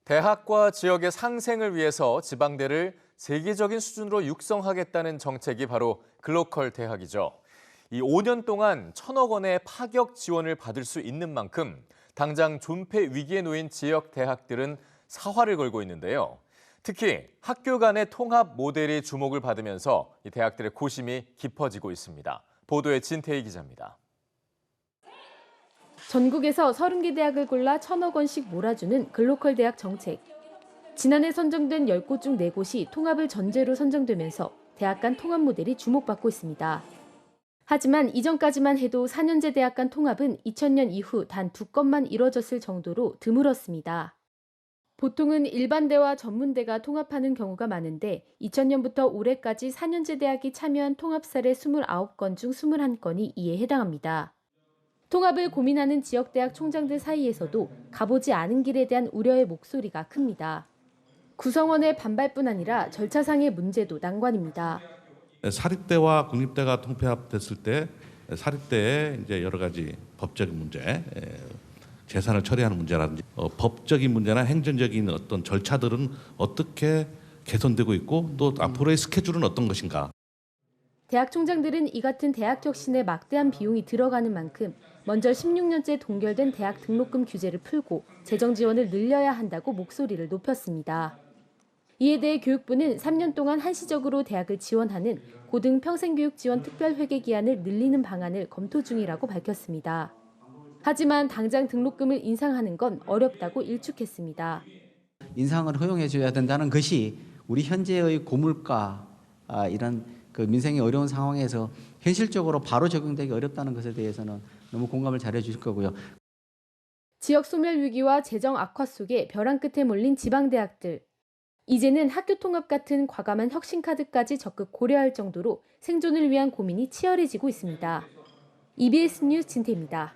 대학과 지역의 상생을 위해서 지방대를 세계적인 수준으로 육성하겠다는 정책이 바로 글로컬 대학이죠. 이 5년 동안 1,000억 원의 파격 지원을 받을 수 있는 만큼 당장 존폐 위기에 놓인 지역 대학들은 사활을 걸고 있는데요. 특히 학교 간의 통합 모델이 주목을 받으면서 이 대학들의 고심이 깊어지고 있습니다. 보도에 진태희 기자입니다. 전국에서 30개 대학을 골라 1,000억 원씩 몰아주는 글로컬 대학 정책. 지난해 선정된 10곳 중 4곳이 통합을 전제로 선정되면서 대학 간 통합 모델이 주목받고 있습니다. 하지만 이전까지만 해도 4년제 대학 간 통합은 2000년 이후 단 2건만 이뤄졌을 정도로 드물었습니다. 보통은 일반대와 전문대가 통합하는 경우가 많은데 2000년부터 올해까지 4년제 대학이 참여한 통합 사례 29건 중 21건이 이에 해당합니다. 통합을 고민하는 지역대학 총장들 사이에서도 가보지 않은 길에 대한 우려의 목소리가 큽니다. 구성원의 반발뿐 아니라 절차상의 문제도 난관입니다. 사립대와 국립대가 통폐합됐을 때 사립대의 이제 여러 가지 법적인 문제, 재산을 처리하는 문제라든지 법적인 문제나 행정적인 어떤 절차들은 어떻게 개선되고 있고 또 앞으로의 스케줄은 어떤 것인가. 대학 총장들은 이 같은 대학 혁신에 막대한 비용이 들어가는 만큼 먼저 16년째 동결된 대학 등록금 규제를 풀고 재정 지원을 늘려야 한다고 목소리를 높였습니다. 이에 대해 교육부는 3년 동안 한시적으로 대학을 지원하는 고등 평생교육 지원 특별회계 기한을 늘리는 방안을 검토 중이라고 밝혔습니다. 하지만 당장 등록금을 인상하는 건 어렵다고 일축했습니다. 인상을 허용해 줘야 된다는 것이 우리 현재의 고물가 이런 그 민생이 어려운 상황에서 현실적으로 바로 적용되기 어렵다는 것에 대해서는 너무 공감을 잘해 주실 거고요. 지역 소멸 위기와 재정 악화 속에 벼랑 끝에 몰린 지방대학들. 이제는 학교 통합 같은 과감한 혁신 카드까지 적극 고려할 정도로 생존을 위한 고민이 치열해지고 있습니다. EBS 뉴스 진태입니다.